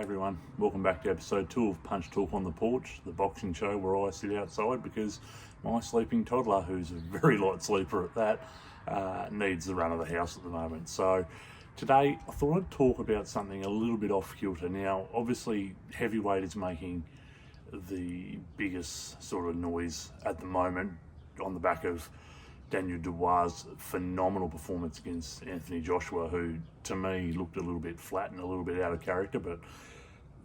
G'day everyone, welcome back to episode 2 of Punch Talk on the Porch, the boxing show where I sit outside because my sleeping toddler, who's a very light sleeper at that, needs the run of the house at the moment. So today I thought I'd talk about something a little bit off kilter. Now obviously heavyweight is making the biggest sort of noise at the moment on the back of Daniel Dubois' phenomenal performance against Anthony Joshua, who to me looked a little bit flat and a little bit out of character, but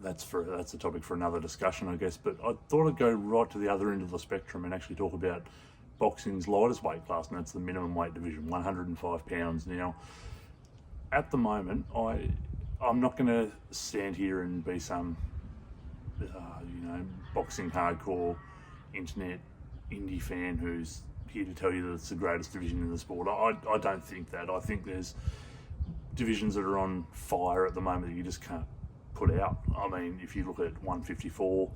that's a topic for another discussion, I guess. But I thought I'd go right to the other end of the spectrum and actually talk about boxing's lightest weight class, and that's the minimum weight division, 105 pounds. Now, at the moment, I'm not going to stand here and be some, boxing hardcore internet indie fan who's here to tell you that it's the greatest division in the sport. I don't think that. I think there's divisions that are on fire at the moment that you just can't put out. I mean, if you look at 154,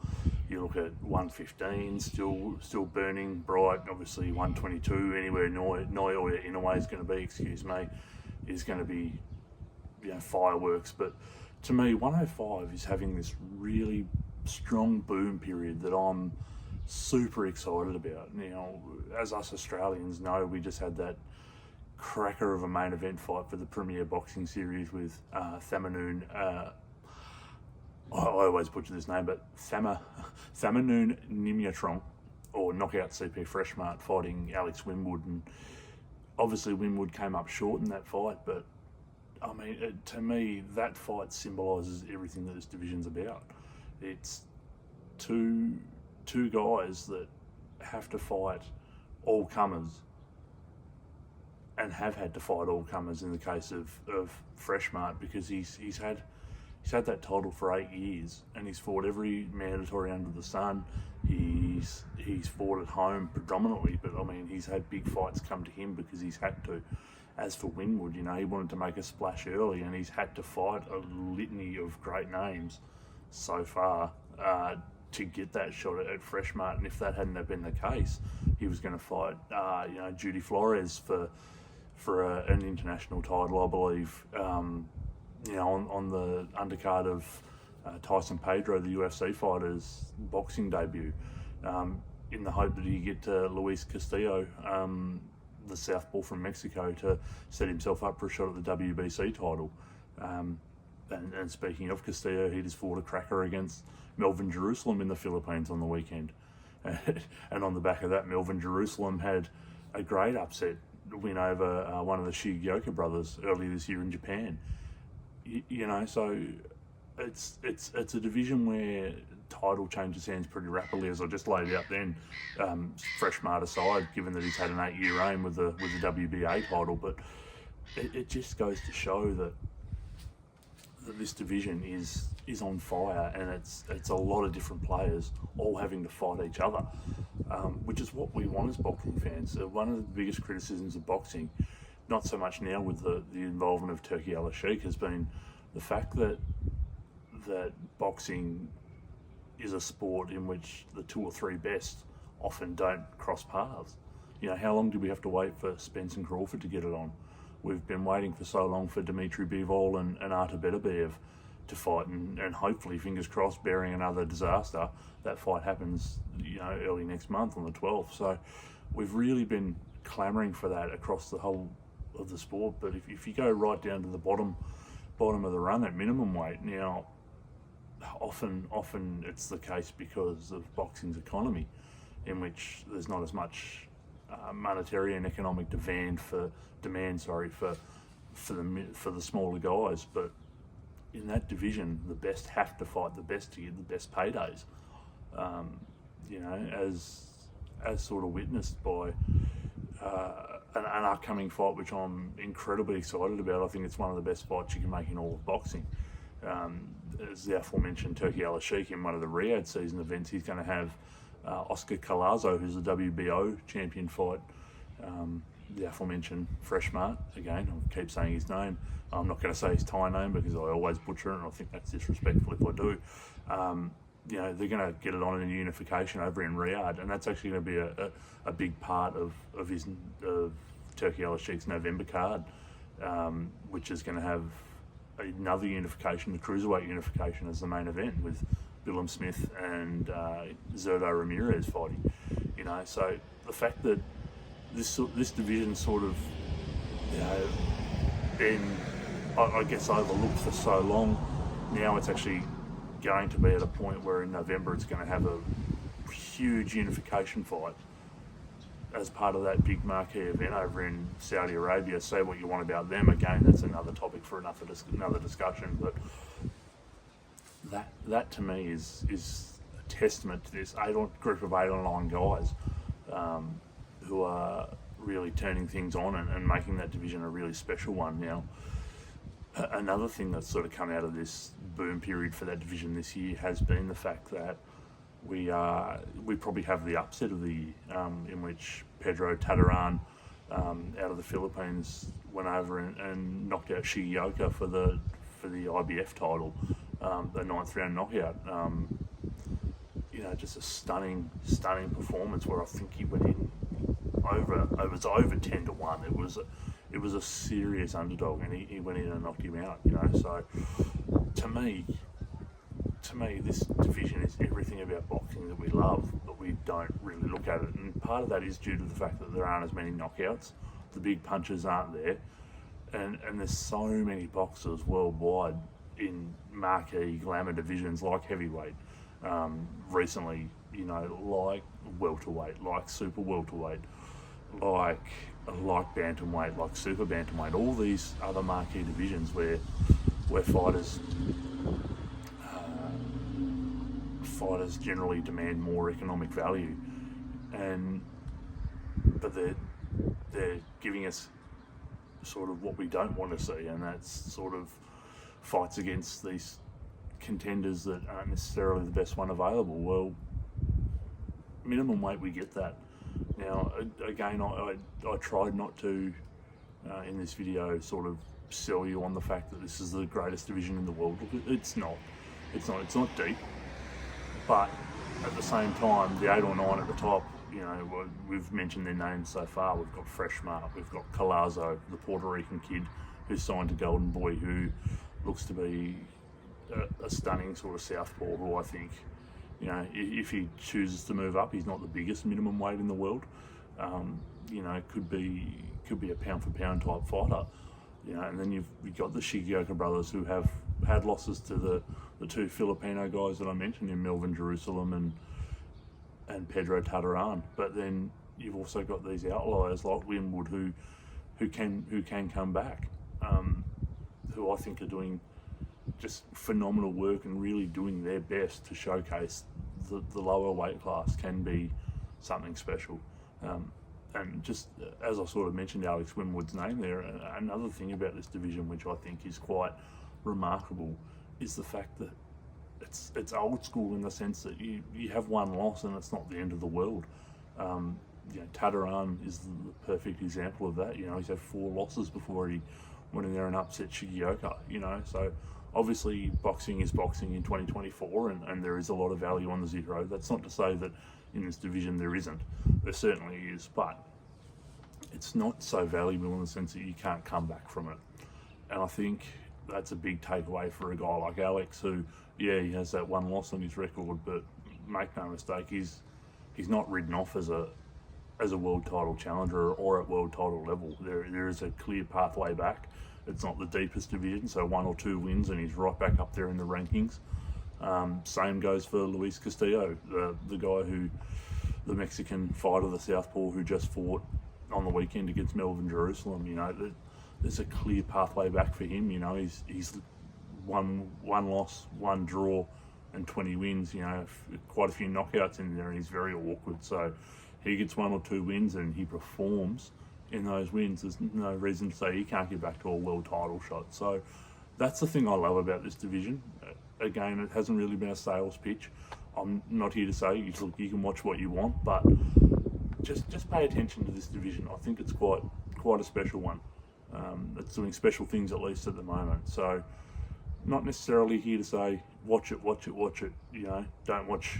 you look at 115, still burning bright. Obviously 122, anywhere Naoya Inoue is going to be, is going to be, fireworks. But to me, 105 is having this really strong boom period that I'm super excited about. Now, as us Australians know, we just had that cracker of a main event fight for the Premier Boxing Series with Thammanoon. I always butcher this name, but Thammanoon Niyomtrong, or Knockout CP Freshmart, fighting Alex Winwood, and obviously Winwood came up short in that fight. But I mean, to me, that fight symbolises everything that this division's about. It's two guys that have to fight all comers and have had to fight all comers in the case of Freshmart, because he's had that title for 8 years and he's fought every mandatory under the sun. He's fought at home predominantly, but I mean, he's had big fights come to him because he's had to. As for Winwood, he wanted to make a splash early and he's had to fight a litany of great names so far to get that shot at Freshmart. And if that hadn't have been the case, he was going to fight Judy Flores for an international title, I believe, on the undercard of Tyson Pedro, the UFC fighter's boxing debut, in the hope that he'd get to Luis Castillo, the southpaw from Mexico, to set himself up for a shot at the WBC title. And speaking of Castillo, he just fought a cracker against Melvin Jerusalem in the Philippines on the weekend. And on the back of that, Melvin Jerusalem had a great upset win over one of the Shigeoka brothers earlier this year in Japan. So it's a division where title changes hands pretty rapidly, as I just laid out then. Freshmart aside, given that he's had an 8-year reign with the WBA title, but it just goes to show that this division is on fire, and it's a lot of different players all having to fight each other, which is what we want as boxing fans. One of the biggest criticisms of boxing, not so much now with the involvement of Turki Al-Sheikh, has been the fact that boxing is a sport in which the 2 or 3 best often don't cross paths. How long do we have to wait for Spence and Crawford to get it on? We've been waiting for so long for Dimitri Bivol and Artur Beterbiev to fight, and hopefully, fingers crossed, bearing another disaster, that fight happens early next month on the 12th. So we've really been clamouring for that across the whole of the sport. But if you go right down to the bottom of the run at minimum weight, now often it's the case because of boxing's economy, in which there's not as much monetary and economic demand for the smaller guys. But in that division, the best have to fight the best to get the best paydays. As sort of witnessed by an upcoming fight, which I'm incredibly excited about. I think it's one of the best fights you can make in all of boxing. As the aforementioned Turki Al-Sheikh in one of the Riyadh season events, he's going to have Oscar Collazo, who's a WBO champion, fight the aforementioned Freshmart. Again, I'll keep saying his name. I'm not going to say his Thai name because I always butcher it, and I think that's disrespectful if I do. They're going to get it on in a unification over in Riyadh, and that's actually going to be a big part of Turki Al-Sheikh's November card, which is going to have another unification, the cruiserweight unification, as the main event with Willem Smith and Zerto Ramirez fighting. You know, so the fact that this division sort of, you know, been, I guess, overlooked for so long, now it's actually going to be at a point where in November it's going to have a huge unification fight as part of that big marquee event over in Saudi Arabia. Say what you want about them, again, that's another topic for another discussion, but that to me is a testament to this group of 8 or 9 guys who are really turning things on and making that division a really special one. Now, another thing that's sort of come out of this boom period for that division this year has been the fact that we probably have the upset of the year, in which Pedro Taduran out of the Philippines went over and knocked out Shigeoka for the IBF title, the 9th round knockout. You know, just a stunning performance where I think he went in it was over 10-1. It was a serious underdog, and he went in and knocked him out. You know, so to me, this division is everything about boxing that we love, but we don't really look at it. And part of that is due to the fact that there aren't as many knockouts. The big punches aren't there. And there's so many boxers worldwide in marquee glamour divisions like heavyweight, recently, you know, like welterweight, like super welterweight, like bantamweight, like super bantamweight, all these other marquee divisions where fighters generally demand more economic value, but they're giving us sort of what we don't want to see, and that's sort of fights against these contenders that aren't necessarily the best one available. Well, minimum weight, we get that. Now, again, I tried not to, in this video, sort of sell you on the fact that this is the greatest division in the world. It's not deep. But at the same time, the 8 or 9 at the top, you know, we've mentioned their names so far. We've got Freshmart, we've got Collazo, the Puerto Rican kid who's signed to Golden Boy, who looks to be a stunning sort of southpaw, who I think, you know, if he chooses to move up, he's not the biggest minimum weight in the world. You know, could be a pound for pound type fighter. You know, and then you've got the Shigeoka brothers who have had losses to the 2 Filipino guys that I mentioned in Melvin Jerusalem and Pedro Taduran. But then you've also got these outliers like Winwood who can come back, who I think are doing just phenomenal work and really doing their best to showcase the lower weight class can be something special. And just as I sort of mentioned Alex Winwood's name there, another thing about this division which I think is quite remarkable is the fact that it's old school in the sense that you have one loss and it's not the end of the world. You know, Taduran is the perfect example of that. You know, he's had 4 losses before he went in there and upset Shigeoka. You know, so obviously boxing is boxing in 2024, and there is a lot of value on the zero. That's not to say that in this division there isn't. There certainly is, but it's not so valuable in the sense that you can't come back from it. And I think that's a big takeaway for a guy like Alex, who, yeah, he has that 1 loss on his record, but make no mistake, he's not ridden off as a world title challenger or at world title level. There is a clear pathway back. It's not the deepest division, so 1 or 2 wins and he's right back up there in the rankings. Same goes for Luis Castillo, the guy the Mexican fighter, the southpaw, who just fought on the weekend against Melvin Jerusalem. You know, there's a clear pathway back for him. You know, he's one loss, 1 draw, and 20 wins. You know, quite a few knockouts in there, and he's very awkward. So he gets 1 or 2 wins and he performs in those wins. There's no reason to say he can't get back to a world title shot. So that's the thing I love about this division. Again, it hasn't really been a sales pitch. I'm not here to say you can watch what you want, but just pay attention to this division. I think it's quite a special one. It's doing special things, at least at the moment. So not necessarily here to say watch it. You know, don't watch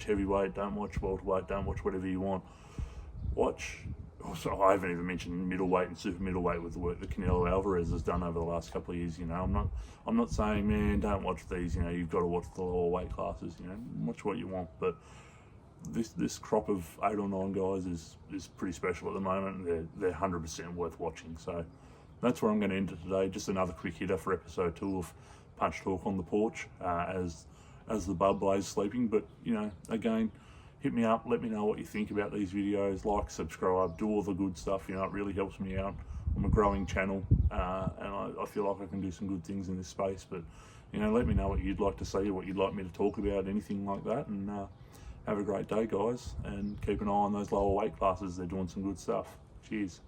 heavyweight, don't watch welterweight, don't watch whatever you want. Watch Also, I haven't even mentioned middleweight and super middleweight with the work that Canelo Alvarez has done over the last couple of years. You know, I'm not saying, man, don't watch these. You know, you've got to watch the lower weight classes. You know, watch what you want. But this crop of 8 or 9 guys is pretty special at the moment. And they're 100% worth watching. So that's where I'm going to end it today. Just another quick hitter for episode 2 of Punch Talk on the Porch as the Bud Blaze sleeping. But you know, again, hit me up, let me know what you think about these videos, like, subscribe, do all the good stuff. You know, it really helps me out. I'm a growing channel, and I feel like I can do some good things in this space. But you know, let me know what you'd like to see, what you'd like me to talk about, anything like that. And have a great day, guys, and keep an eye on those lower weight classes. They're doing some good stuff. Cheers.